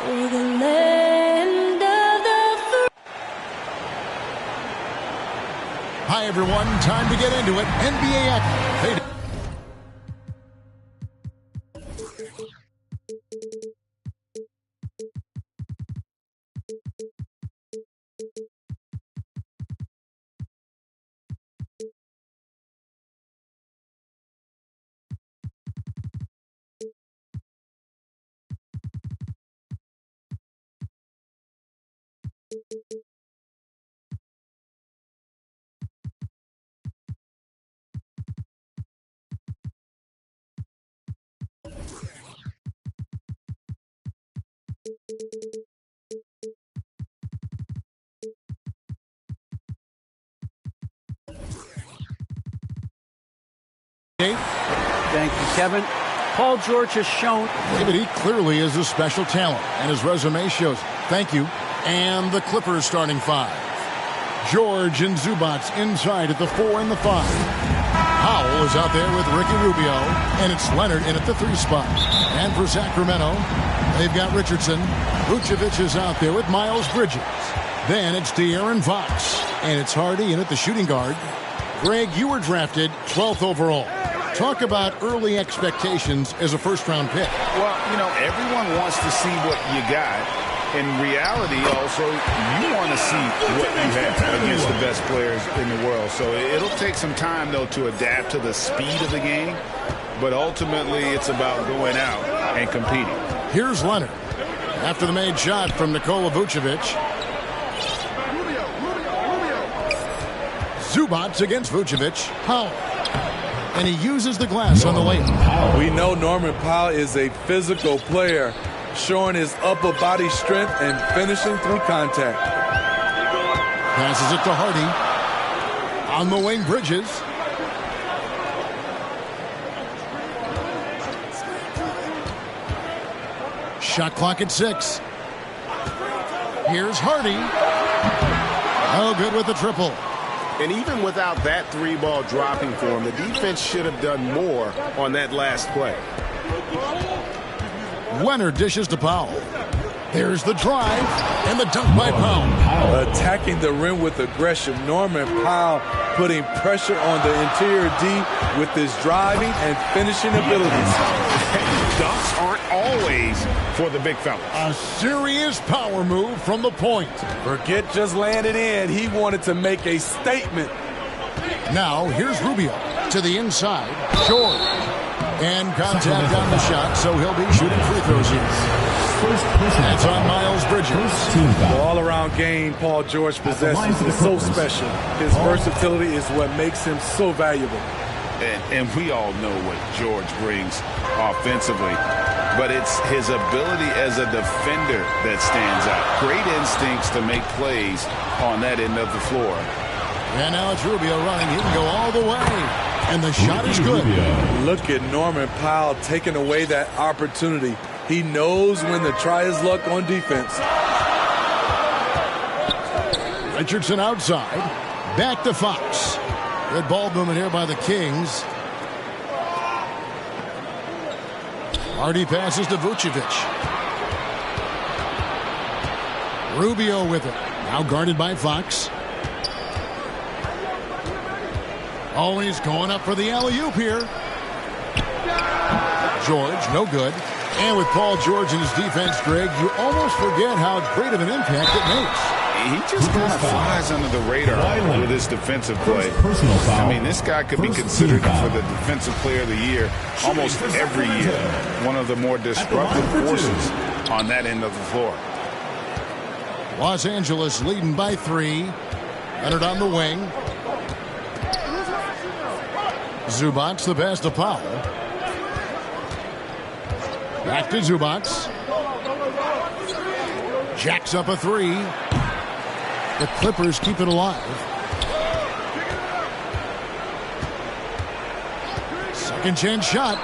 For the land of the free. Hi, everyone. Time to get into it. NBA action. Thank you, Kevin. Paul George has shown. But he clearly is a special talent, and his resume shows. Thank you. And the Clippers starting five. George and Zubats inside at the 4 and the 5. Powell is out there with Ricky Rubio, and it's Leonard in at the 3 spot. And for Sacramento, they've got Richardson. Vucevic is out there with Miles Bridges. Then it's De'Aaron Fox, and it's Hardy in at the shooting guard. Greg, you were drafted 12th overall. Talk about early expectations as a first-round pick. Well, you know, everyone wants to see what you got. In reality, also, you want to see what you have against the best players in the world. So it'll take some time, though, to adapt to the speed of the game. But ultimately, it's about going out and competing. Here's Leonard. After the made shot from Nikola Vucevic. Zubats against Vucevic. Powell. And he uses the glass on the layup. We know Norman Powell is a physical player, showing his upper body strength and finishing through contact. Passes it to Hardy. On the wing, Bridges. Shot clock at 6. Here's Hardy. Oh, good with the triple. And even without that 3-ball dropping for him, the defense should have done more on that last play. Leonard dishes to Powell. There's the drive and the dunk by Powell. Attacking the rim with aggression. Norman Powell putting pressure on the interior D with his driving and finishing abilities. Dunks aren't always for the big fella. A serious power move from the point. Forget just laying it in. He wanted to make a statement. Now, here's Rubio to the inside. George. And contact on the shot, so he'll be shooting free throws here. That's on Miles Bridges. The all-around game Paul George possesses is so special. His versatility is what makes him so valuable. And we all know what George brings offensively, but it's his ability as a defender that stands out. Great instincts to make plays on that end of the floor. And now it's Rubio running. He can go all the way. And the shot is good. Look at Norman Powell taking away that opportunity. He knows when to try his luck on defense. Richardson outside. Back to Fox. Good ball movement here by the Kings. Hardy passes to Vucevic. Rubio with it. Now guarded by Fox. Always going up for the alley-oop here. George, no good. And with Paul George in his defense, Greg, you almost forget how great of an impact it makes. He just kind of flies under the radar with his defensive play. I mean, this guy could be considered for the Defensive Player of the Year almost every year. One of the more disruptive forces on that end of the floor. Los Angeles leading by 3. Leonard on the wing. Zubats the pass to Powell. Back to Zubats. Jacks up a 3. The Clippers keep it alive. Second chance shot.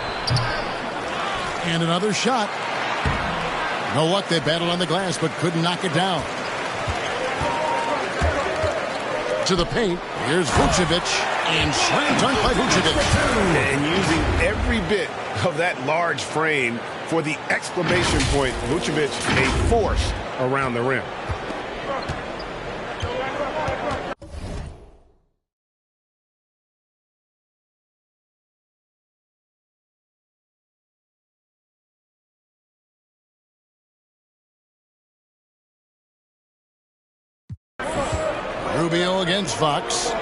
And another shot. No luck. They battled on the glass but couldn't knock it down. To the paint. Here's Vucevic. And slam dunk by Vucevic. And using every bit of that large frame For the exclamation point, Vucevic, a force around the rim. Rubio against Fox.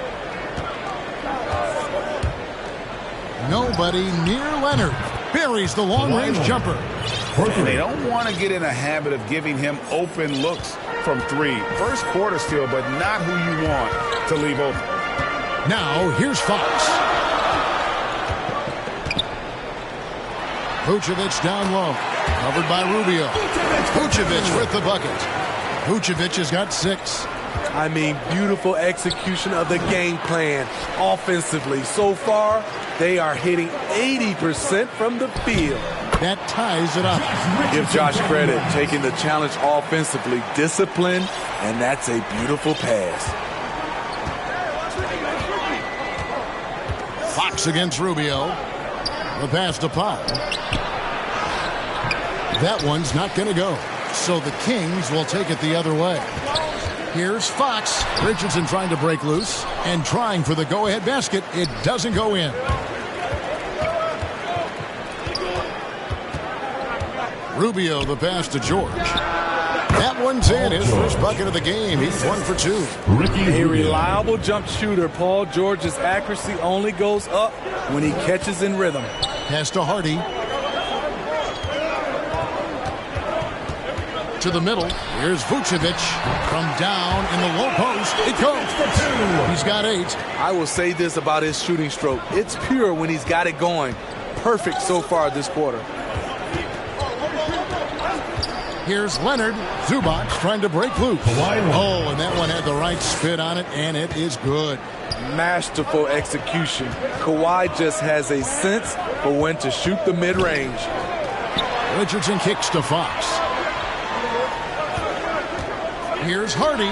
Nobody near Leonard. Buries the long-range jumper. And they don't want to get in a habit of giving him open looks from three. First quarter still, but not who you want to leave open. Now, here's Fox. Vucevic down low. Covered by Rubio. Vucevic with the bucket. Vucevic has got 6. I mean, beautiful execution of the game plan offensively. So far, they are hitting 80% from the field. That ties it up. Give Josh credit, taking the challenge offensively, disciplined, and that's a beautiful pass. Fox against Rubio. The pass to Pop. That one's not going to go. So the Kings will take it the other way. Here's Fox. Richardson trying to break loose and trying for the go-ahead basket. It doesn't go in. Rubio the pass to George. That one's in. His first bucket of the game. He's 1 for 2. A reliable jump shooter. Paul George's accuracy only goes up when he catches in rhythm. Pass to Hardy. To the middle. Here's Vucevic from down in the low post. It goes for 2. He's got 8. I will say this about his shooting stroke. It's pure when he's got it going. Perfect so far this quarter. Here's Leonard. Zubac trying to break loose. Oh, and that one had the right spin on it, and it is good. Masterful execution. Kawhi just has a sense for when to shoot the mid-range. Richardson kicks to Fox. Here's Hardy.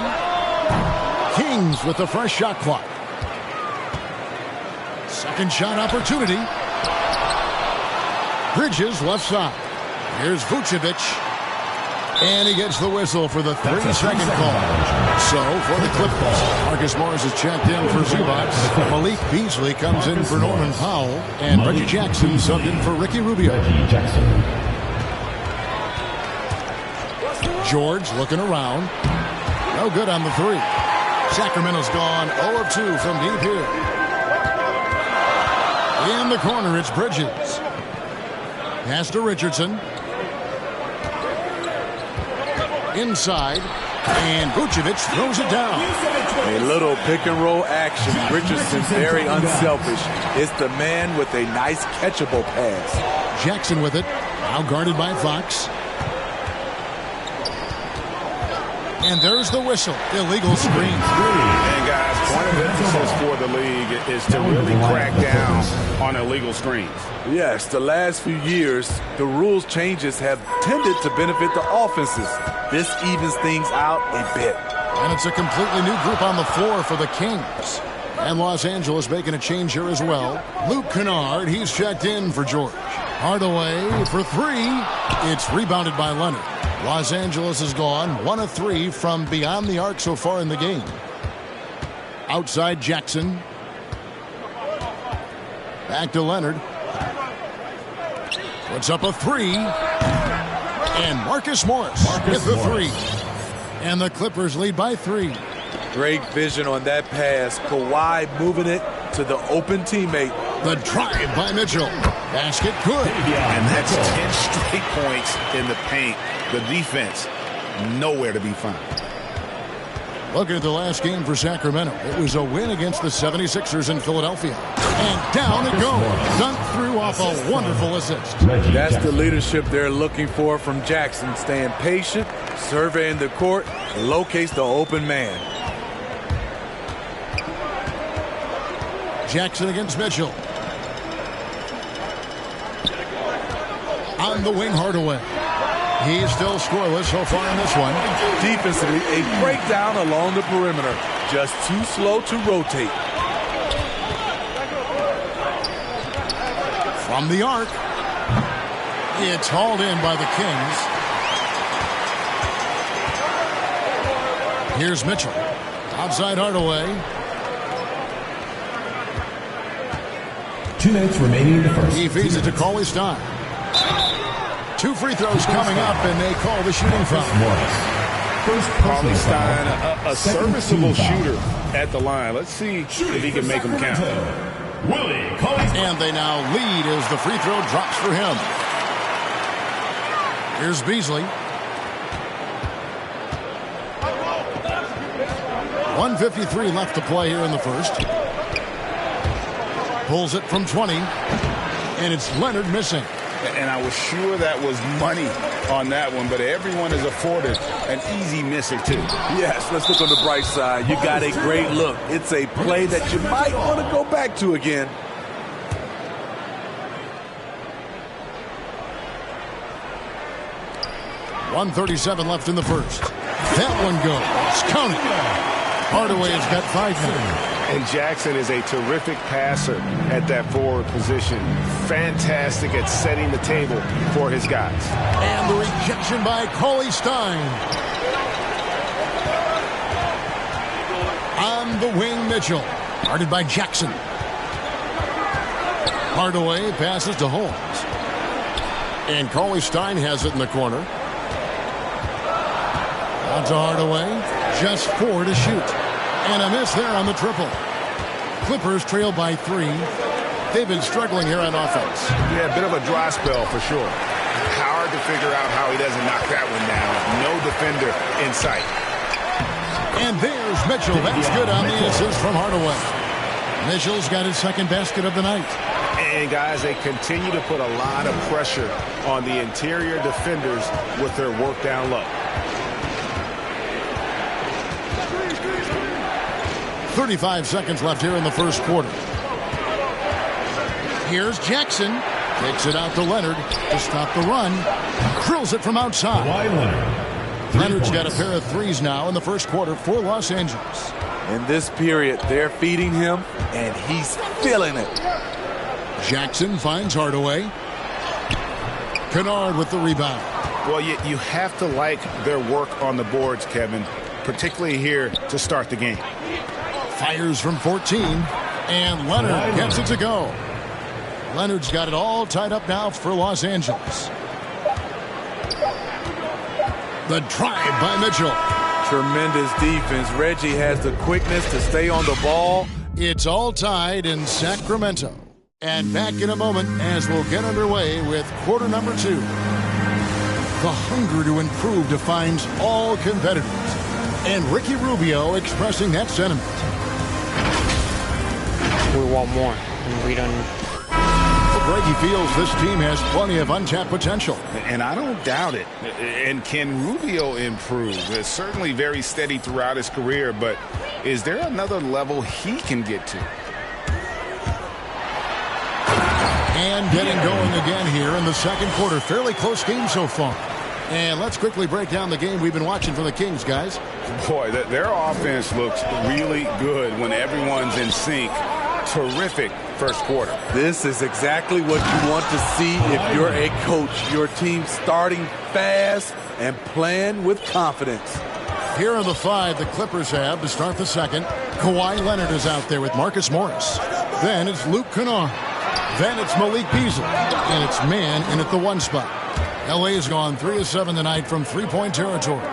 Kings with the fresh shot clock. Second shot opportunity. Bridges left side. Here's Vucevic. And he gets the whistle for the 3-second call. So, for the Clippers, Marcus Morris is checked in for Zubac. Malik Beasley comes in for Norman Powell. And Reggie Jackson subbed in for Ricky Rubio. George looking around. No good on the 3. Sacramento's gone 0 of 2 from deep here. In the corner, it's Bridges. Pass to Richardson. Inside, and Vucevic throws it down. A little pick and roll action. Richardson very unselfish. It's the man with a nice catchable pass. Jackson with it, now guarded by Fox. And there's the whistle. Illegal screen. And guys, point of emphasis for the league is to really crack down on illegal screens. Yes, the last few years, the rules changes have tended to benefit the offenses. This evens things out a bit. And it's a completely new group on the floor for the Kings. And Los Angeles making a change here as well. Luke Kennard, he's checked in for George. Hardaway for 3. It's rebounded by Leonard. Los Angeles is gone 1 of 3 from beyond the arc so far in the game. Outside Jackson. Back to Leonard. Puts up a 3. And Marcus Morris with the 3. And the Clippers lead by 3. Great vision on that pass. Kawhi moving it to the open teammate. The drive by Mitchell. Basket good. And that's 10 straight points in the paint. The defense, nowhere to be found. Looking at the last game for Sacramento. It was a win against the 76ers in Philadelphia. And down it goes. Dunked through off a wonderful assist. That's the leadership they're looking for from Jackson. Staying patient, surveying the court, and locates the open man. Jackson against Mitchell. On the wing, Hardaway. He's still scoreless so far in this one. Defensively, a breakdown along the perimeter. Just too slow to rotate. From the arc. It's hauled in by the Kings. Here's Mitchell. Outside Hardaway. 2 minutes remaining in the first. He feeds it to Cauley Stein. 2 free throws coming up, and they call the shooting foul. Cauley Stein, a serviceable shooter at the line. Let's see if he can make them count. And they now lead as the free throw drops for him. Here's Beasley. 1:53 left to play here in the first. Pulls it from 20, and it's Leonard missing. And I was sure that was money on that one, but everyone is afforded an easy miss or two. Yes, let's look on the bright side. You got a great look. It's a play that you might want to go back to again. .137 left in the first. That one goes. Count it. Hardaway has got 5 now. And Jackson is a terrific passer at that forward position. Fantastic at setting the table for his guys. And the rejection by Cauley Stein. On the wing, Mitchell. Guarded by Jackson. Hardaway passes to Holmes. And Cauley Stein has it in the corner. Out to Hardaway. Just 4 to shoot. And a miss there on the triple. Clippers trail by 3. They've been struggling here on offense. Yeah, a bit of a dry spell for sure. Hard to figure out how he doesn't knock that one down. No defender in sight. And there's Mitchell. That's good on the assist from Hardaway. Mitchell's got his second basket of the night. And guys, they continue to put a lot of pressure on the interior defenders with their work down low. 35 seconds left here in the first quarter. Here's Jackson. Takes it out to Leonard to stop the run. Drills it from outside. Leonard's got a pair of threes now in the first quarter for Los Angeles. In this period, they're feeding him, and he's feeling it. Jackson finds Hardaway. Kennard with the rebound. Well, you have to like their work on the boards, Kevin, particularly here to start the game. Fires from 14, and Leonard gets it to go. Leonard's got it all tied up now for Los Angeles. The drive by Mitchell. Tremendous defense. Reggie has the quickness to stay on the ball. It's all tied in Sacramento. And back in a moment as we'll get underway with quarter number 2. The hunger to improve defines all competitors. And Ricky Rubio expressing that sentiment. We want more, and we don't. Well, Greggy feels this team has plenty of untapped potential. And I don't doubt it. And can Rubio improve? It's certainly very steady throughout his career, but is there another level he can get to? And getting going again here in the second quarter. Fairly close game so far. And let's quickly break down the game we've been watching from the Kings, guys. Boy, their offense looks really good when everyone's in sync. Terrific first quarter. This is exactly what you want to see if you're a coach. Your team starting fast and playing with confidence. Here are the 5 the Clippers have to start the second. Kawhi Leonard is out there with Marcus Morris. Then it's Luke Kennard. Then it's Malik Beasley. And it's man in at the 1 spot. LA has gone 3 of 7 tonight from three-point territory.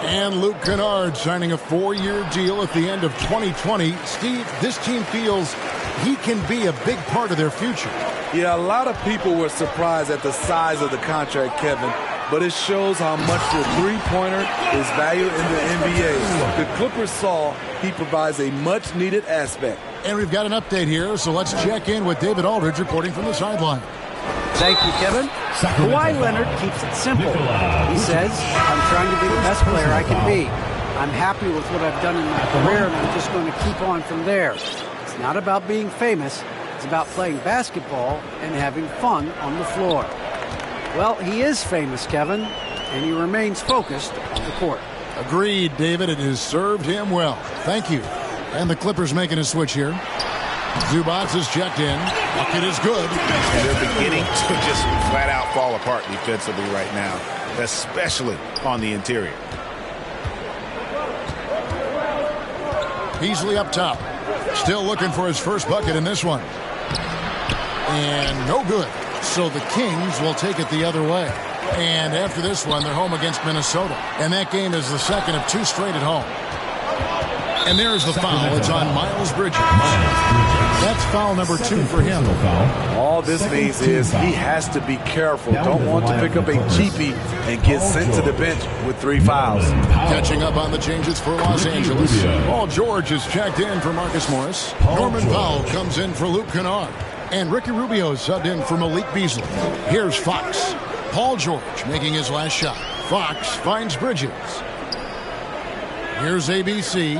And Luke Kennard signing a 4-year deal at the end of 2020. Steve, this team feels he can be a big part of their future. Yeah, a lot of people were surprised at the size of the contract, Kevin. But it shows how much the three-pointer is valued in the NBA. The Clippers saw he provides a much-needed aspect. And we've got an update here, so let's check in with David Aldridge reporting from the sideline. Thank you, Kevin. Kawhi Leonard keeps it simple. He says, I'm trying to be the best player I can be. I'm happy with what I've done in my career, and I'm just going to keep on from there. It's not about being famous. It's about playing basketball and having fun on the floor. Well, he is famous, Kevin, and he remains focused on the court. Agreed, David. It has served him well. Thank you. And the Clippers making a switch here. Zubac is checked in. Bucket is good. And they're beginning to just flat out fall apart defensively right now, especially on the interior. Beasley up top. Still looking for his first bucket in this one. And no good. So the Kings will take it the other way. And after this one, they're home against Minnesota. And that game is the second of 2 straight at home. And there's the foul. It's on Miles Bridges. That's foul number 2 for him. All this means is he has to be careful. Don't want to pick up a cheapie and get sent to the bench with 3 fouls. Catching up on the changes for Los Angeles. Paul George is checked in for Marcus Morris. Norman Powell comes in for Luke Kennard. And Ricky Rubio subbed in for Malik Beasley. Here's Fox. Paul George making his last shot. Fox finds Bridges. Here's ABC.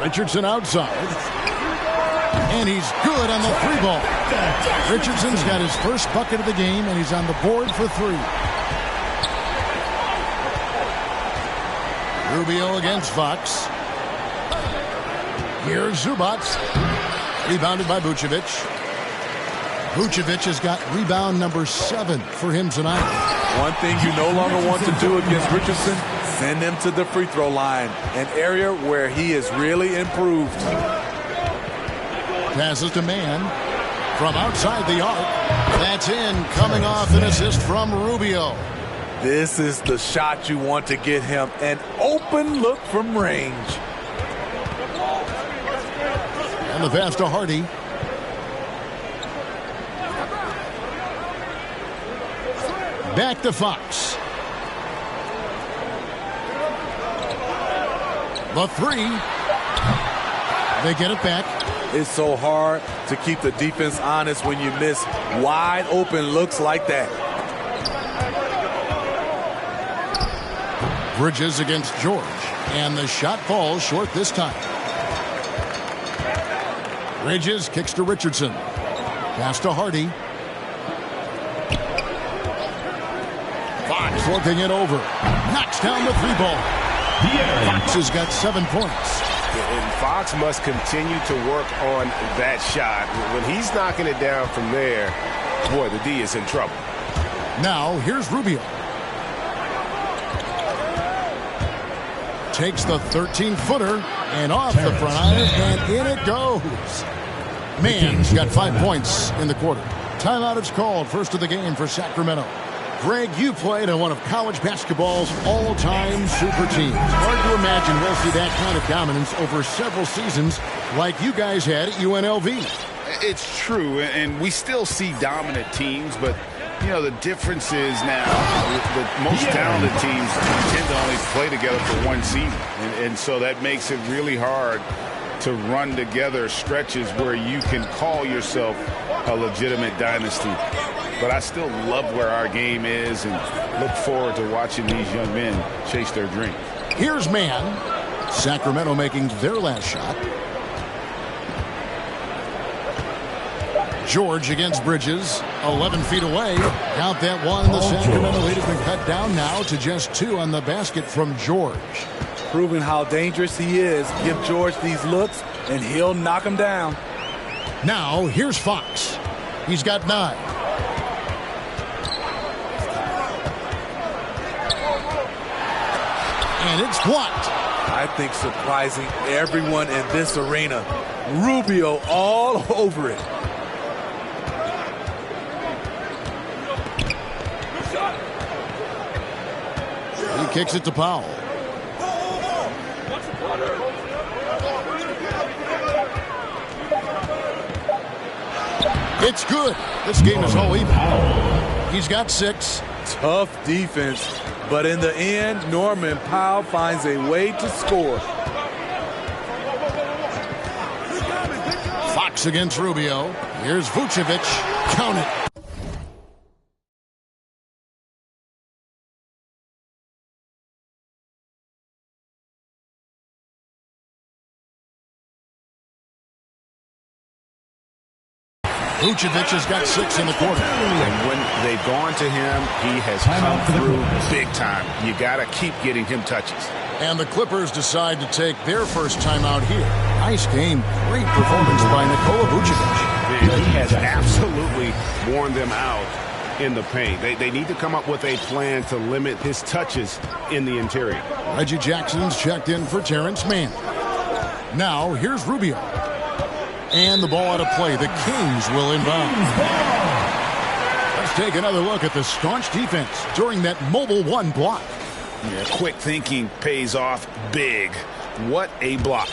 Richardson outside. And he's good on the 3-ball. Richardson's got his first bucket of the game, and he's on the board for 3. Rubio against Fox. Here's Zubac. Rebounded by Vucevic. Vucevic has got rebound number 7 for him tonight. One thing you no longer want to do against Richardson, send him to the free throw line, an area where he is really improved. Passes to Mann from outside the arc. That's in, coming off an assist from Rubio. This is the shot you want to get him, an open look from range. And the pass to Hardy. Back to Fox. The 3. They get it back. It's so hard to keep the defense honest when you miss wide open looks like that. Bridges against George. And the shot falls short this time. Bridges kicks to Richardson. Pass to Hardy. Fox looking it over. Knocks down the 3-ball. Fox has got 7 points. And Fox must continue to work on that shot. When he's knocking it down from there, boy, the D is in trouble. Now, here's Rubio. Takes the 13-footer and off the front iron, and in it goes. Mann's got 5 points in the quarter. Timeout is called. First of the game for Sacramento. Greg, you played on one of college basketball's all-time super teams. Hard to imagine we'll see that kind of dominance over several seasons like you guys had at UNLV. It's true, and we still see dominant teams, but you know, the difference is now the most talented teams tend to only play together for one season. And so that makes it really hard to run together stretches where you can call yourself a legitimate dynasty. But I still love where our game is and look forward to watching these young men chase their dreams. Here's Mann. Sacramento making their last shot. George against Bridges, 11 feet away. Count that one. The Sacramento lead has been cut down now to just 2 on the basket from George. Proving how dangerous he is. Give George these looks, and he'll knock him down. Now, here's Fox. He's got 9. And it's blocked. I think surprising everyone in this arena. Rubio all over it. He kicks it to Powell. It's good. This game is all even. He's got 6. Tough defense, but in the end, Norman Powell finds a way to score. Fox against Rubio. Here's Vucevic. Count it. Vucevic has got 6 in the quarter. And when they've gone to him, he has come through big time. You got to keep getting him touches. And the Clippers decide to take their first time out here. Nice game. Great performance by Nikola Vucevic. And he has absolutely worn them out in the paint. They need to come up with a plan to limit his touches in the interior. Reggie Jackson's checked in for Terrence Mann. Now, here's Rubio. And the ball out of play. The Kings will inbound. Let's take another look at the staunch defense during that mobile one block. Yeah, quick thinking pays off big. What a block.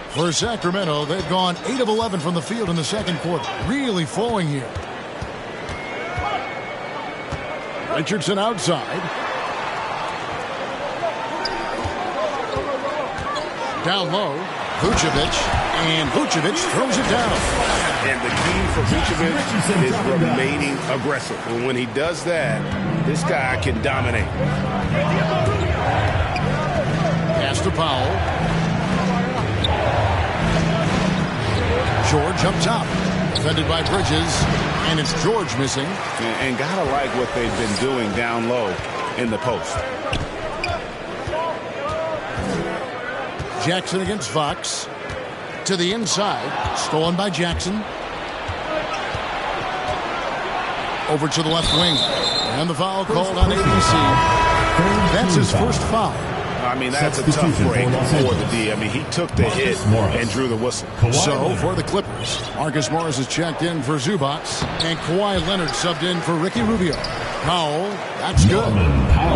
For Sacramento, they've gone 8 of 11 from the field in the second quarter. Really flowing here. Richardson outside. Down low, Vucevic, and Vucevic throws it down. And the key for Vucevic is remaining aggressive. And when he does that, this guy can dominate. Pass to Powell. George up top. Defended by Bridges, and it's George missing. And gotta like what they've been doing down low in the post. Jackson against Fox. To the inside. Stolen by Jackson. Over to the left wing. And the foul called on ABC. That's his first foul. I mean, that's a tough break for the D. I mean, he took the hit and drew the whistle. So, for the Clippers, Marcus Morris is checked in for Zubac, and Kawhi Leonard subbed in for Ricky Rubio. Powell, that's good.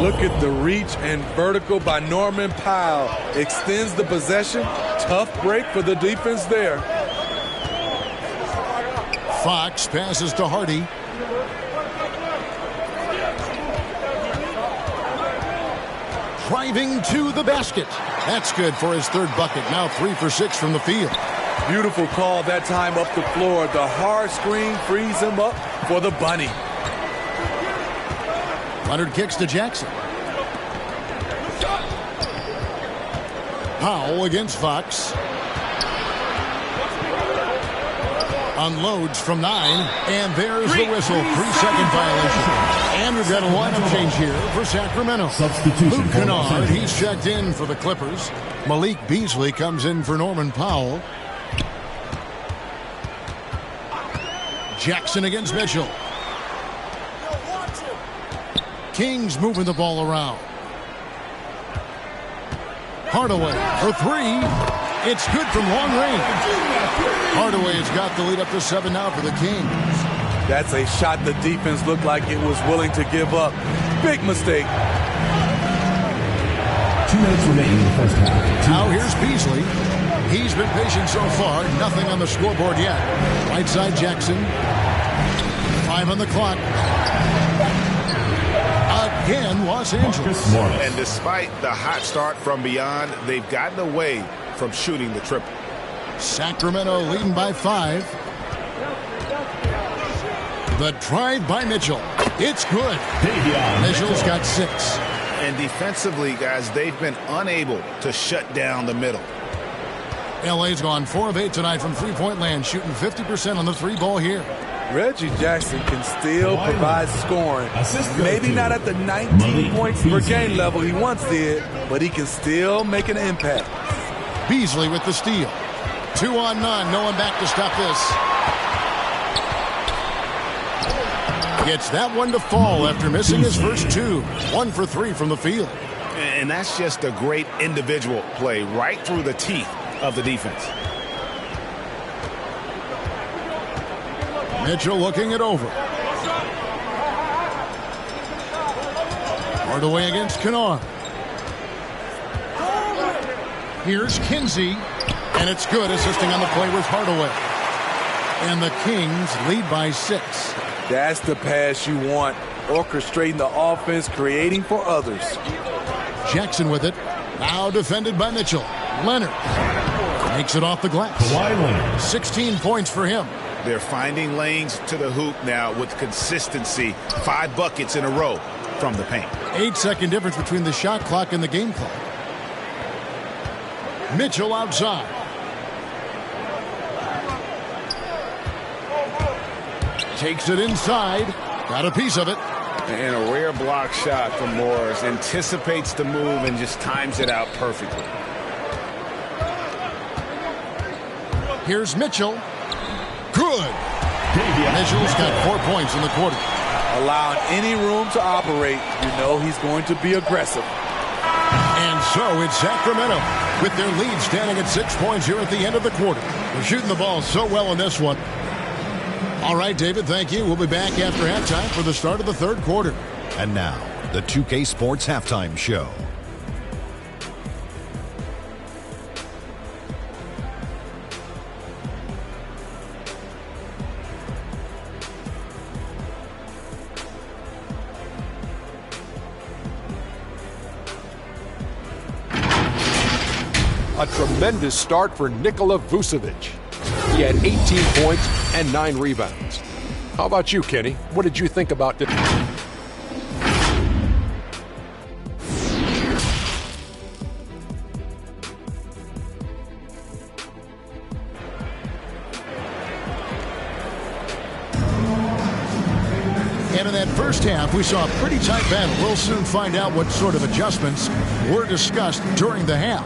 Look at the reach and vertical by Norman Powell. Extends the possession. Tough break for the defense there. Fox passes to Hardy. Driving to the basket. That's good for his third bucket. Now 3 for 6 from the field. Beautiful call that time up the floor. The hard screen frees him up for the bunny. Leonard kicks to Jackson. Powell against Fox. Unloads from 9, and there's the whistle. 3-second violation. And we've got a lineup change here for Sacramento. Luke Kennard, he's checked in for the Clippers. Malik Beasley comes in for Norman Powell. Jackson against Mitchell. Kings moving the ball around. Hardaway for 3. It's good from long range. Hardaway has got the lead up to 7 now for the Kings. That's a shot the defense looked like it was willing to give up. Big mistake. 2 minutes remaining in the first half. Now here's Beasley. He's been patient so far. Nothing on the scoreboard yet. Right side Jackson. 5 on the clock. Again, Los Angeles. And despite the hot start from beyond, they've gotten away from shooting the triple. Sacramento leading by 5. The drive by Mitchell. It's good. Mitchell's got 6. And defensively, guys, they've been unable to shut down the middle. LA's gone 4 of 8 tonight from three-point land, shooting 50% on the 3-ball here. Reggie Jackson can still provide scoring. Maybe not at the 19 points per game level he once did, but he can still make an impact. Beasley with the steal. 2 on none. No one back to stop this. Gets that one to fall after missing his first 2. 1 for 3 from the field. And that's just a great individual play right through the teeth of the defense. Mitchell looking it over. Hardaway against Kennard. Here's Kinsey, and it's good, assisting on the play with Hardaway. And the Kings lead by 6. That's the pass you want. Orchestrating the offense, creating for others. Jackson with it. Now defended by Mitchell. Leonard makes it off the glass. 16 points for him. They're finding lanes to the hoop now with consistency. 5 buckets in a row from the paint. 8-second difference between the shot clock and the game clock. Mitchell outside. Takes it inside. Got a piece of it. And a rare block shot from Morris. Anticipates the move and just times it out perfectly. Here's Mitchell. Good. Mitchell's got 4 points in the quarter. Allowing any room to operate, you know he's going to be aggressive. And so it's Sacramento with their lead standing at 6 points here at the end of the quarter. They're shooting the ball so well in this one. All right, David, thank you. We'll be back after halftime for the start of the third quarter. And now, the 2K Sports Halftime Show. A tremendous start for Nikola Vucevic. He had 18 points and 9 rebounds. How about you, Kenny? What did you think about it? And in that first half, we saw a pretty tight battle. We'll soon find out what sort of adjustments were discussed during the half.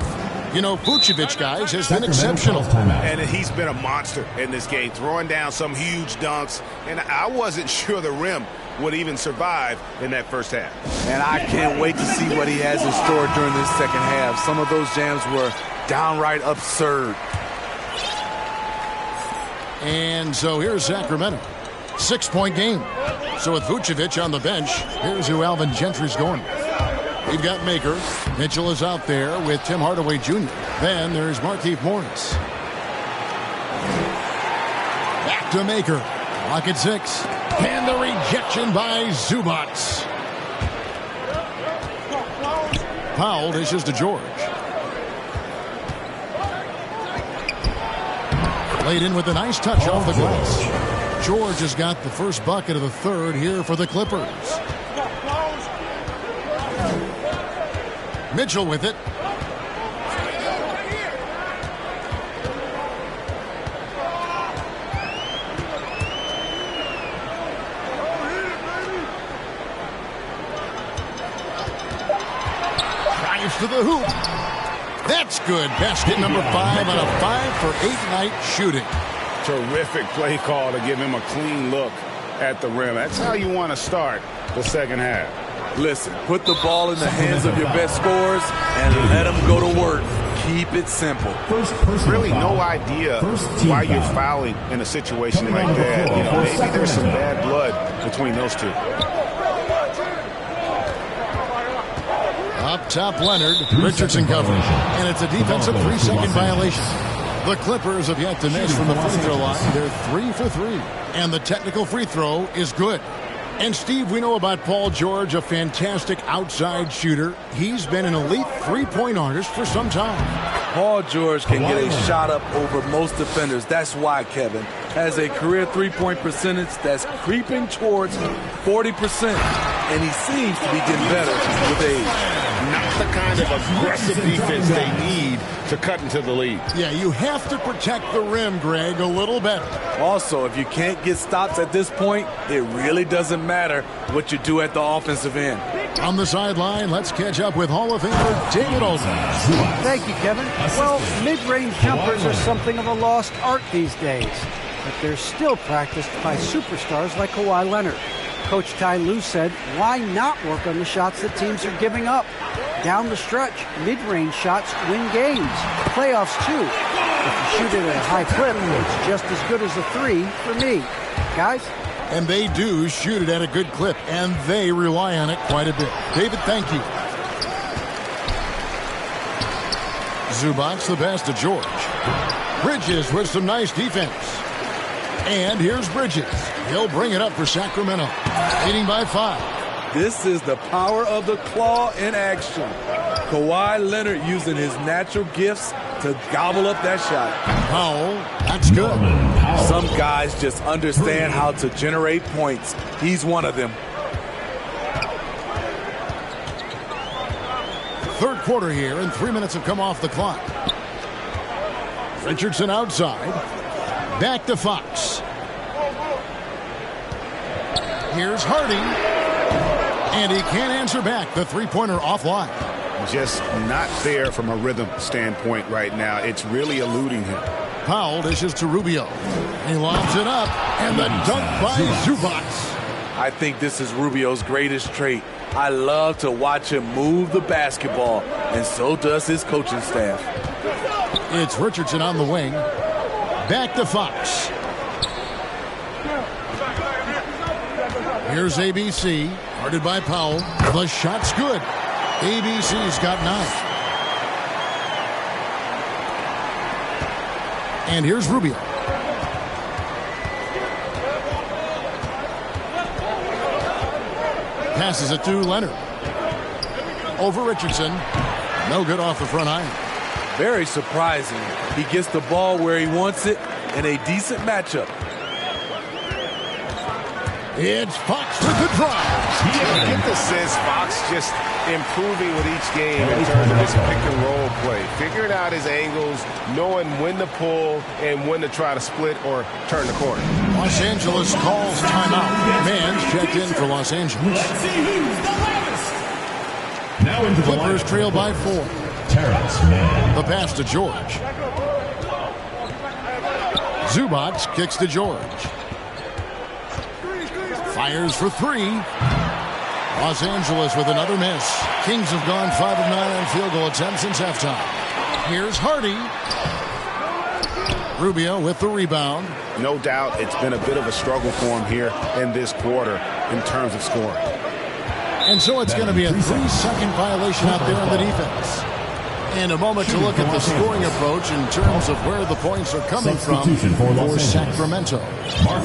You know, Vucevic, guys, has been exceptional. And he's been a monster in this game, throwing down some huge dunks. And I wasn't sure the rim would even survive in that first half. And I can't wait to see what he has in store during this second half. Some of those jams were downright absurd. And so here's Sacramento. 6-point game. So with Vucevic on the bench, here's who Alvin Gentry's going with. We've got Maker. Mitchell is out there with Tim Hardaway Jr. Then there's Markieff Morris. Back to Maker. Clock at 6. And the rejection by Zubac. Powell dishes to George. Laid in with a nice touch off the glass. George has got the first bucket of the third here for the Clippers. Mitchell with it. Drives to the hoop. That's good. Basket number 5 on a 5-for-8 night shooting. Terrific play call to give him a clean look at the rim. That's how you want to start the second half. Listen, put the ball in the hands of your best scorers and let them go to work. Keep it simple. Really no idea why you're fouling in a situation like that. You know, maybe there's some bad blood between those two. Up top, Leonard. Richardson covering. And it's a defensive 3-second violation. The Clippers have yet to miss from the free throw line. They're 3 for 3. And the technical free throw is good. And, Steve, we know about Paul George, a fantastic outside shooter. He's been an elite three-point artist for some time. Paul George can get a shot up over most defenders. That's why Kevin has a career three-point percentage that's creeping towards 40%. And he seems to be getting better with age. Not the kind of aggressive defense they need to cut into the lead. Yeah, you have to protect the rim, Greg, a little better. Also, if you can't get stops at this point, it really doesn't matter what you do at the offensive end. On the sideline, let's catch up with Hall of Famer David Olson. Thank you, Kevin. Well, mid-range jumpers are something of a lost art these days, but they're still practiced by superstars like Kawhi Leonard. Coach Ty Lue said, why not work on the shots that teams are giving up? Down the stretch, mid-range shots win games. Playoffs, too. If you shoot it at a high clip, it's just as good as a 3 for me. Guys? And they do shoot it at a good clip, and they rely on it quite a bit. David, thank you. Zubac the pass to George. Bridges with some nice defense. And here's Bridges. He'll bring it up for Sacramento. Leading by 5. This is the power of the claw in action. Kawhi Leonard using his natural gifts to gobble up that shot. Powell, that's good. Some guys just understand how to generate points. He's one of them. Third quarter here, and 3 minutes have come off the clock. Richardson outside. Back to Fox. Here's Hardy. And he can't answer back. The three-pointer offline. Just not there from a rhythm standpoint right now. It's really eluding him. Powell dishes to Rubio. He lobs it up, and the dunk by Zubac. I think this is Rubio's greatest trait. I love to watch him move the basketball, and so does his coaching staff. It's Richardson on the wing. Back to Fox. Here's ABC, guarded by Powell. The shot's good. ABC's got 9. And here's Rubio. Passes it to Leonard. Over Richardson. No good off the front iron. Very surprising. He gets the ball where he wants it in a decent matchup. It's Fox with the drive. You get the sense Fox just improving with each game in terms of his pick-and-roll play. Figuring out his angles, knowing when to pull and when to try to split or turn the corner. Los Angeles calls timeout. Man's checked in for Los Angeles. Let's see who's the loudest. Now into the Clippers trail by 4. Terrence Mann. The pass to George. Zubac kicks to George. Fires for 3. Los Angeles with another miss. Kings have gone 5 of 9 on field goal attempts since halftime. Here's Hardy. Rubio with the rebound. No doubt it's been a bit of a struggle for him here in this quarter in terms of scoring. And so it's going to be a 3-second violation out there on the defense. And a moment to look at the scoring approach in terms of where the points are coming from for Sacramento.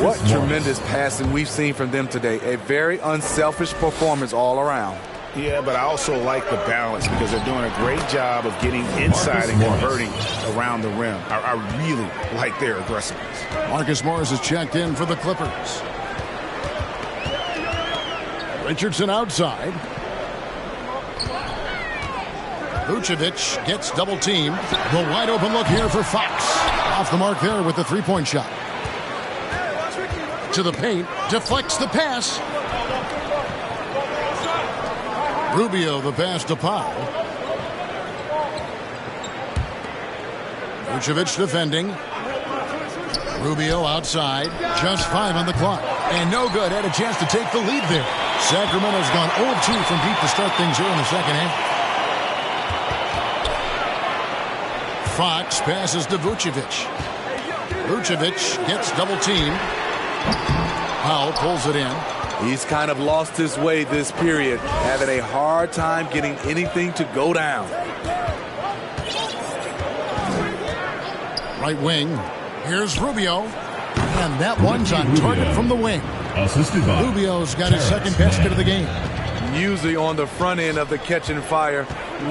What tremendous passing we've seen from them today. A very unselfish performance all around. Yeah, but I also like the balance because they're doing a great job of getting inside and converting around the rim. I really like their aggressiveness. Marcus Morris is checked in for the Clippers. Richardson outside. Vucevic gets double-teamed. The wide-open look here for Fox. Off the mark there with the three-point shot. To the paint. Deflects the pass. Rubio the pass to Powell. Vucevic defending. Rubio outside. Just 5 on the clock. And no good. Had a chance to take the lead there. Sacramento's gone 0-2 from deep to start things here in the second half. Fox passes to Vucevic. Vucevic gets double-teamed. Powell pulls it in. He's kind of lost his way this period, having a hard time getting anything to go down. Right wing. Here's Rubio. And that one's on target from the wing. Rubio's got his second basket of the game. Usually on the front end of the catch and fire.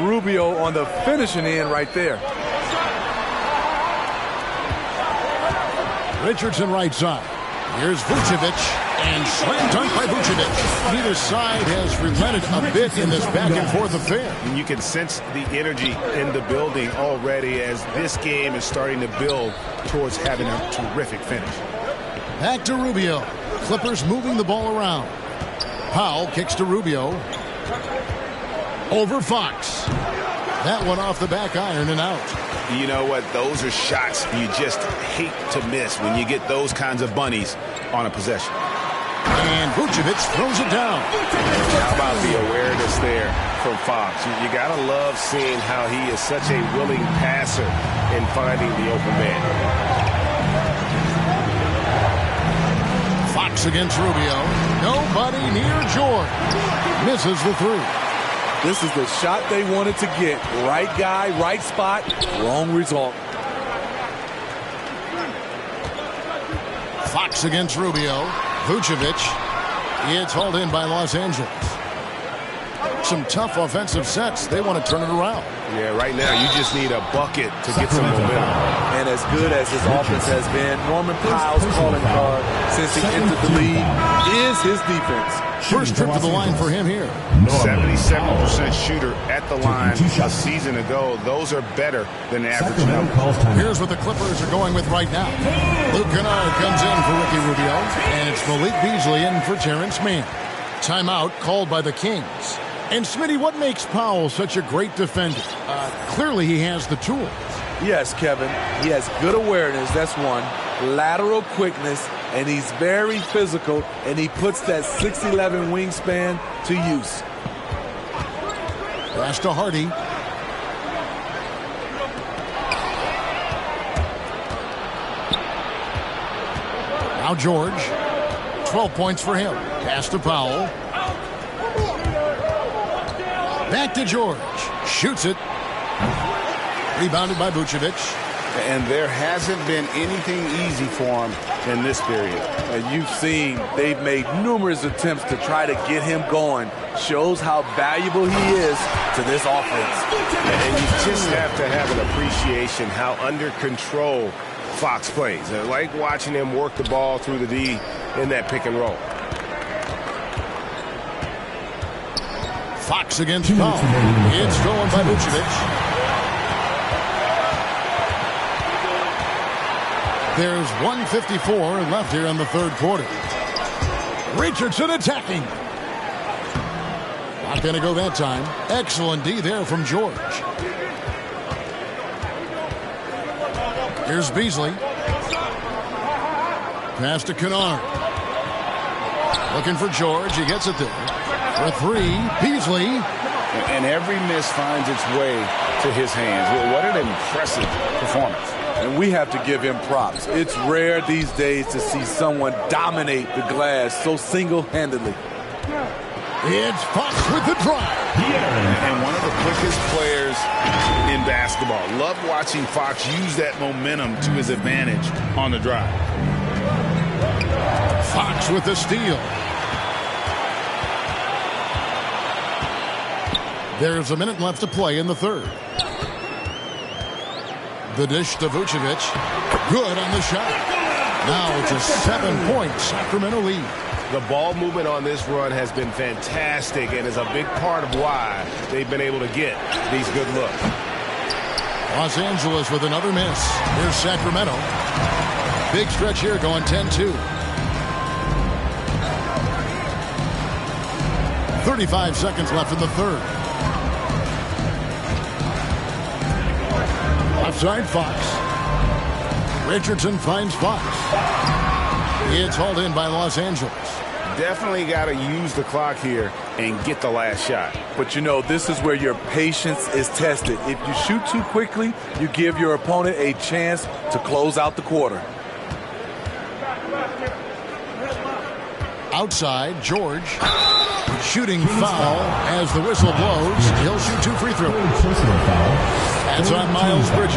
Rubio on the finishing end right there. Richardson right side. Here's Vucevic. And slam dunk by Vucevic. Neither side has relented a bit in this back and forth affair. And you can sense the energy in the building already as this game is starting to build towards having a terrific finish. Back to Rubio. Clippers moving the ball around. Powell kicks to Rubio. Over Fox. That one off the back iron and out. You know what? Those are shots you just hate to miss when you get those kinds of bunnies on a possession. And Vucevic throws it down. How about the awareness there from Fox? You got to love seeing how he is such a willing passer in finding the open man. Fox against Rubio. Nobody near George. Misses the 3. This is the shot they wanted to get. Right guy, right spot, wrong result. Fox against Rubio. Vucevic. It's hauled in by Los Angeles. Some tough offensive sets. They want to turn it around. Yeah, right now you just need a bucket to get some momentum. And as good as his offense has been, Norman Powell's calling card since he entered the league is his defense. First trip to the line for him here. 77% shooter at the line a season ago. Those are better than the average number. Here's what the Clippers are going with right now. Luke Kennard comes in for Ricky Rubio. And it's Malik Beasley in for Terrence Mann. Timeout called by the Kings. And Smitty, what makes Powell such a great defender? Clearly he has the tools. Yes, Kevin. He has good awareness, that's one. Lateral quickness, and he's very physical, and he puts that 6'11" wingspan to use. Pass to Hardy. Now George. 12 points for him. Pass to Powell. Back to George. Shoots it. Rebounded by Vucevic. And there hasn't been anything easy for him in this period. And you've seen they've made numerous attempts to try to get him going. Shows how valuable he is to this offense. And you just have to have an appreciation how under control Fox plays. I like watching him work the ball through the D in that pick and roll. Fox against Powell. It's stolen by Vucevic. There's 1:54 left here in the third quarter. Richardson attacking. Not going to go that time. Excellent D there from George. Here's Beasley. Pass to Kennard. Looking for George. He gets it there. For three, Beasley. And every miss finds its way to his hands. Well, what an impressive performance. And we have to give him props. It's rare these days to see someone dominate the glass so single-handedly. It's Fox with the drive. And one of the quickest players in basketball. Love watching Fox use that momentum to his advantage on the drive. Fox with the steal. There's a minute left to play in the third. The dish to Vucevic. Good on the shot. Now it's a 7-point Sacramento lead. The ball movement on this run has been fantastic and is a big part of why they've been able to get these good looks. Los Angeles with another miss. Here's Sacramento. Big stretch here going 10-2. 35 seconds left in the third. Outside Fox. Richardson finds Fox. It's hauled in by Los Angeles. Definitely got to use the clock here and get the last shot. But you know, this is where your patience is tested. If you shoot too quickly, you give your opponent a chance to close out the quarter. Outside, George. Shooting foul as the whistle blows. He'll shoot 2 free throws. That's on Miles Bridges.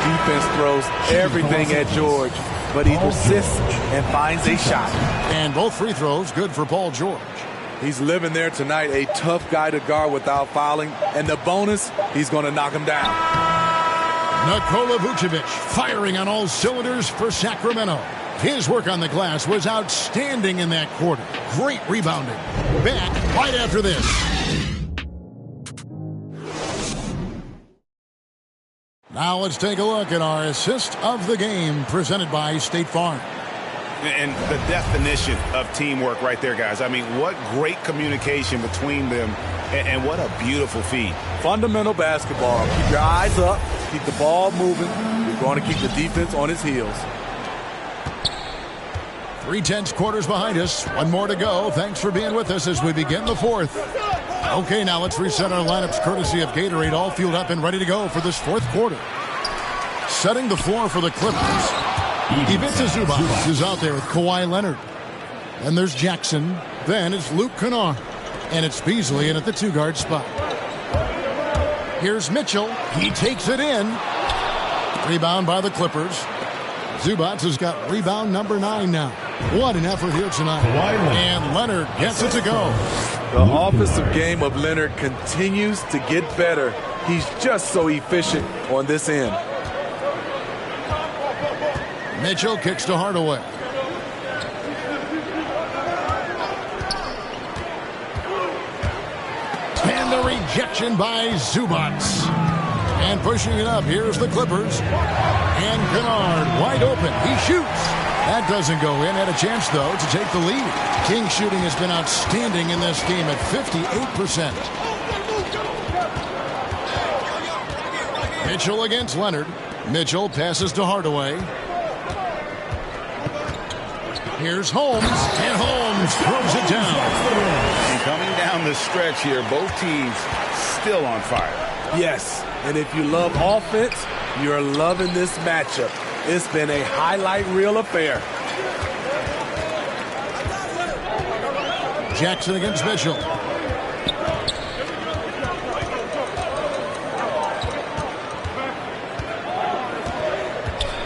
Defense throws everything at George, but he persists and finds a shot. And both free throws good for Paul George. He's living there tonight, a tough guy to guard without fouling. And the bonus, he's going to knock him down. Nikola Vucevic firing on all cylinders for Sacramento. His work on the glass was outstanding in that quarter. Great rebounding. Back right after this. Now let's take a look at our assist of the game presented by State Farm. And the definition of teamwork right there, guys. I mean, what great communication between them, and what a beautiful feed. Fundamental basketball. Keep your eyes up. Keep the ball moving. You're going to keep the defense on his heels. 3/10 quarters behind us. One more to go. Thanks for being with us as we begin the fourth. Okay, now let's reset our lineups courtesy of Gatorade, all fueled up and ready to go for this fourth quarter. Setting the floor for the Clippers. Ivica Zubac is out there with Kawhi Leonard. Then there's Jackson. Then it's Luke Kennard. And it's Beasley in at the 2-guard spot. Here's Mitchell. He takes it in. Rebound by the Clippers. Zubac has got rebound number 9 now. What an effort here tonight. And Leonard gets it to go. The offensive game of Leonard continues to get better. He's just so efficient on this end. Mitchell kicks to Hardaway. And the rejection by Zubac. And pushing it up, here's the Clippers. And Kennard wide open. He shoots. That doesn't go in. Had a chance, though, to take the lead. King's shooting has been outstanding in this game at 58%. Mitchell against Leonard. Mitchell passes to Hardaway. Here's Holmes, and Holmes throws it down. And coming down the stretch here, both teams still on fire. Yes, and if you love offense, you're loving this matchup. It's been a highlight reel affair. Jackson against Mitchell.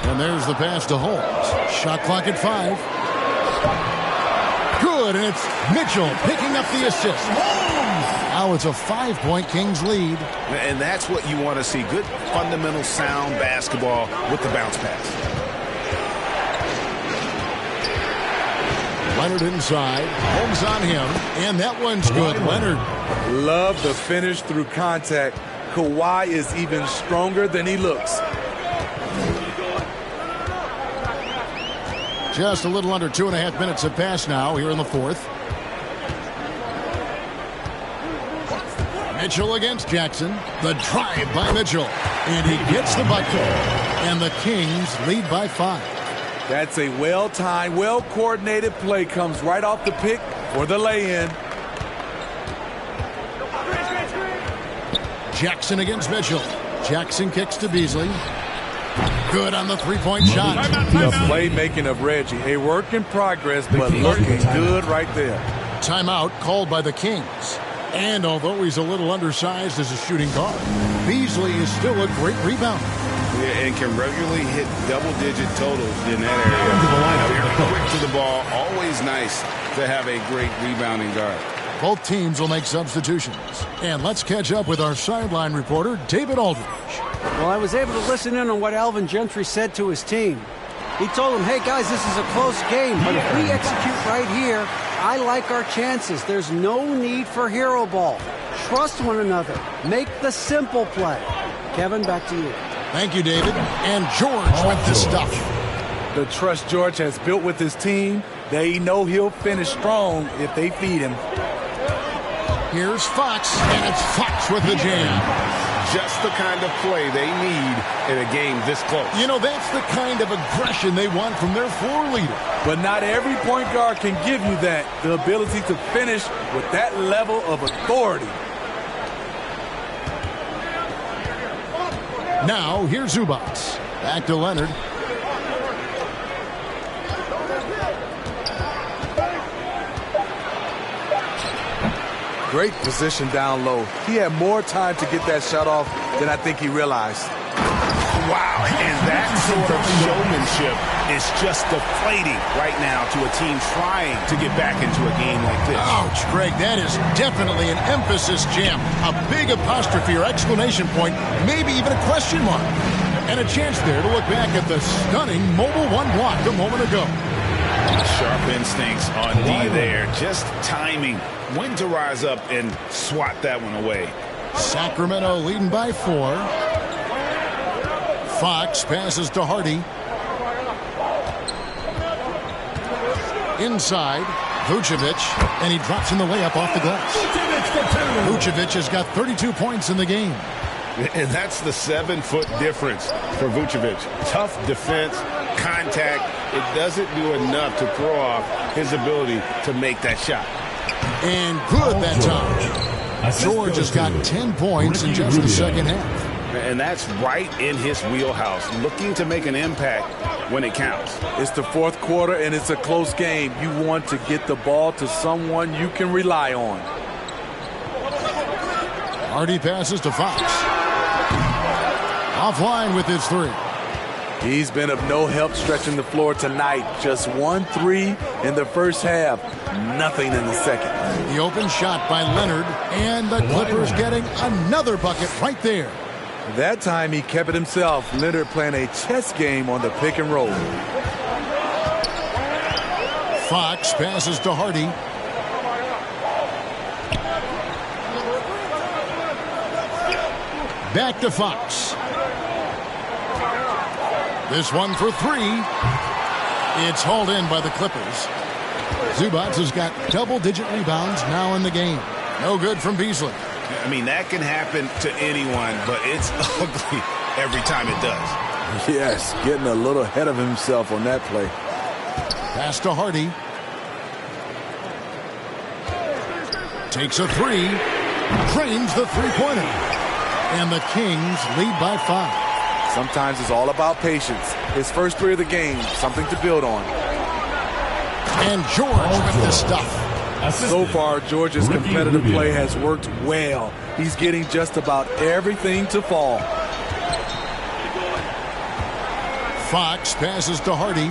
And there's the pass to Holmes. Shot clock at 5. Good, and it's Mitchell picking up the assist. Now it's a 5-point Kings lead. And that's what you want to see. Good, fundamental, sound basketball with the bounce pass. Leonard inside. Holmes on him. And that one's good. Leonard. Love the finish through contact. Kawhi is even stronger than he looks. Just a little under 2.5 minutes have passed now here in the fourth. Mitchell against Jackson. The drive by Mitchell. And he gets the bucket. And the Kings lead by 5. That's a well-timed, well-coordinated play. Comes right off the pick for the lay-in. Jackson against Mitchell. Jackson kicks to Beasley. Good on the three-point shot. The playmaking of Reggie. A work in progress, but looking good right there. Timeout called by the Kings. And although he's a little undersized as a shooting guard, Beasley is still a great rebounder. Yeah, and can regularly hit double-digit totals in that area. Very quick to the ball. Always nice to have a great rebounding guard. Both teams will make substitutions. And let's catch up with our sideline reporter, David Aldridge. Well, I was able to listen in on what Alvin Gentry said to his team. He told them, hey, guys, this is a close game, but if we execute right here, I like our chances. There's no need for hero ball. Trust one another. Make the simple play. Kevin, back to you. Thank you, David. And George with the stuff. The trust George has built with his team, they know he'll finish strong if they feed him. Here's Fox, and it's Fox with the jam. Just the kind of play they need in a game this close. You know, that's the kind of aggression they want from their floor leader. But not every point guard can give you that, the ability to finish with that level of authority. Now, here's Zubac. Back to Leonard. Great position down low. He had more time to get that shot off than I think he realized. Wow, and that sort of showmanship is just deflating right now to a team trying to get back into a game like this. Ouch, Greg, that is definitely an emphasis jam. A big apostrophe or exclamation point, maybe even a question mark. And a chance there to look back at the stunning mobile one block a moment ago. Sharp instincts on D there. Just timing. When to rise up and swat that one away. Sacramento leading by 4. Fox passes to Hardy. Inside, Vucevic, and he drops in the layup off the glass. Vucevic has got 32 points in the game. And that's the 7-foot difference for Vucevic. Tough defense, contact. It doesn't do enough to throw off his ability to make that shot. And good that time. George has got 10 points in just the second half. And that's right in his wheelhouse, looking to make an impact when it counts. It's the fourth quarter, and it's a close game. You want to get the ball to someone you can rely on. Hardy passes to Fox. Offline with his 3. He's been of no help stretching the floor tonight. Just 1 3 in the first half. Nothing in the second. The open shot by Leonard, and the Clippers getting another bucket right there. That time he kept it himself. Leonard playing a chess game on the pick and roll. Fox passes to Hardy. Back to Fox. This one for 3. It's hauled in by the Clippers. Zubac has got double-digit rebounds now in the game. No good from Beasley. I mean, that can happen to anyone, but it's ugly every time it does. Yes, getting a little ahead of himself on that play. Pass to Hardy. Takes a three. Drains the three-pointer. And the Kings lead by 5. Sometimes it's all about patience. His first three of the game, something to build on. And George with the stuff. So far, George's competitive play has worked well. He's getting just about everything to fall. Fox passes to Hardy.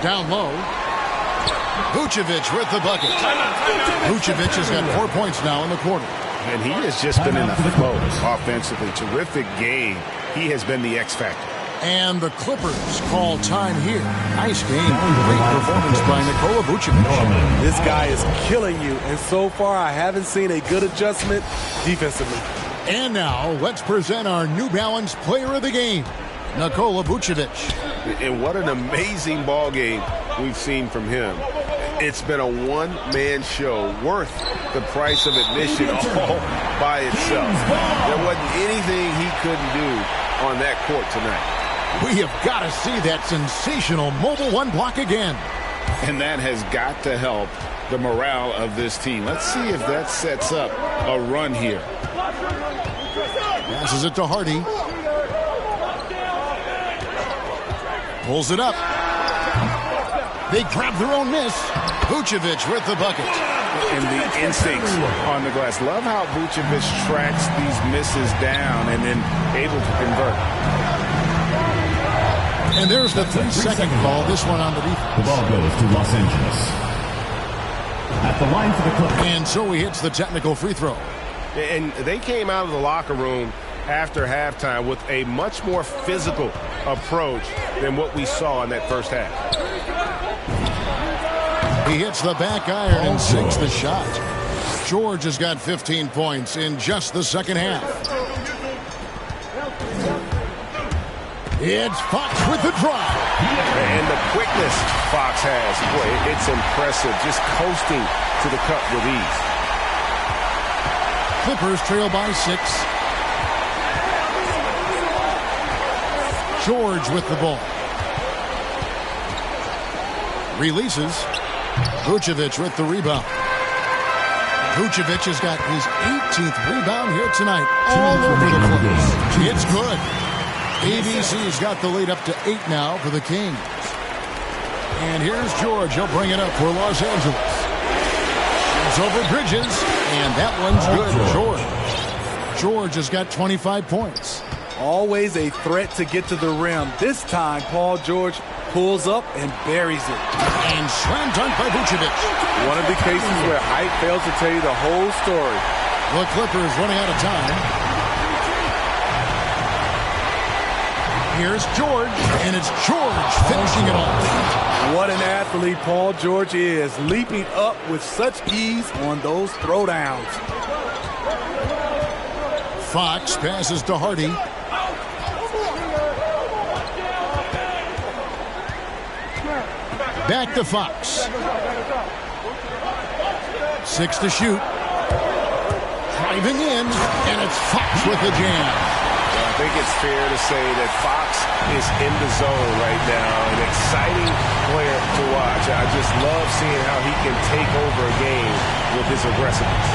Down low. Vucevic with the bucket. Vucevic has got 4 points now in the quarter. And he has just been in a flow offensively. Terrific game. He has been the X factor. And the Clippers call time here. Nice game. Great performance by Nikola Vucevic. This guy is killing you, and so far I haven't seen a good adjustment defensively. And now let's present our New Balance player of the game, Nikola Vucevic. And what an amazing ball game we've seen from him. It's been a one-man show worth the price of admission all by itself. There wasn't anything he couldn't do on that court tonight. We have got to see that sensational mobile one block again. And that has got to help the morale of this team. Let's see if that sets up a run here. Passes it to Hardy. Pulls it up. They grab their own miss. Vucevic with the bucket. And the instincts on the glass. Love how Vucevic tracks these misses down and then able to convert. And there's the 3-second call. This one on the defense. The ball goes to Los Angeles. At the line for the Clippers. And so he hits the technical free throw. And they came out of the locker room after halftime with a much more physical approach than what we saw in that first half. He hits the back iron and sinks the shot. George has got 15 points in just the second half. It's Fox with the drive. And the quickness Fox has, boy, it's impressive. Just coasting to the cup with ease. Clippers trail by 6. George with the ball. Releases. Vucevic with the rebound. Vucevic has got his 18th rebound here tonight. All over the place. It's good. ABC's got the lead up to 8 now for the Kings. And here's George. He'll bring it up for Los Angeles. It's over Bridges. And that one's good. George has got 25 points. Always a threat to get to the rim. This time, Paul George pulls up and buries it. And slam dunk by Vucevic. One of the cases where height fails to tell you the whole story. The Clippers running out of time. Here's George, and it's George finishing it off. What an athlete Paul George is, leaping up with such ease on those throwdowns. Fox passes to Hardy. Back to Fox. 6 to shoot. Driving in, and it's Fox with the jam. I think it's fair to say that Fox is in the zone right now. An exciting player to watch. I just love seeing how he can take over a game with his aggressiveness.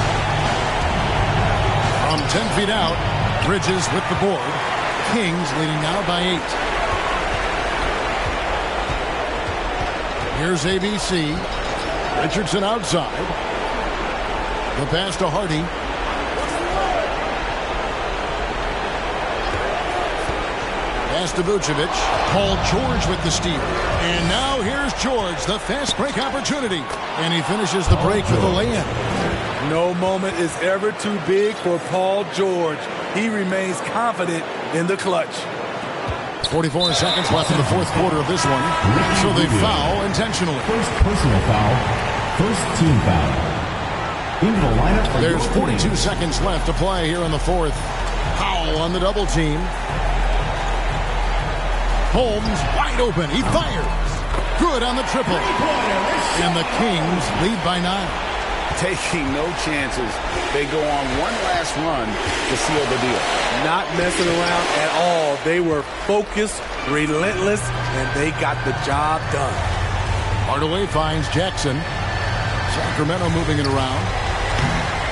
From 10 feet out, Bridges with the board. Kings leading now by 8. Here's ABC. Richardson outside. The pass to Hardy. Pass to Vucevic. Paul George with the steal. And now here's George, the fast break opportunity. And he finishes the break with the lay-in. No moment is ever too big for Paul George. He remains confident in the clutch. 44 seconds left in the fourth quarter of this one. So they foul intentionally. First personal foul. First team foul. Into the lineup. There's 42 seconds left to play here in the fourth. Powell on the double team. Holmes wide open. He fires. Good on the triple. And the Kings lead by 9. Taking no chances. They go on one last run to seal the deal. Not messing around at all. They were focused, relentless, and they got the job done. Hardaway finds Jackson. Sacramento moving it around.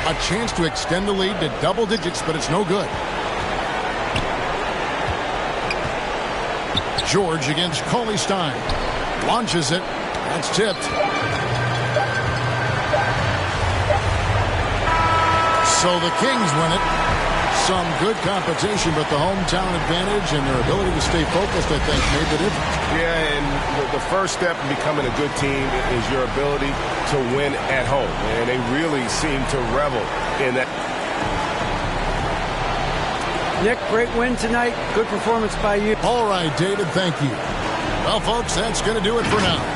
A chance to extend the lead to double digits, but it's no good. George against Cauley Stein. Launches it. That's tipped. So the Kings win it. Some good competition, but the hometown advantage and their ability to stay focused, I think, made the difference. Yeah, and the first step in becoming a good team is your ability to win at home. And they really seem to revel in that. Nick, great win tonight. Good performance by you. All right, David, thank you. Well, folks, that's going to do it for now.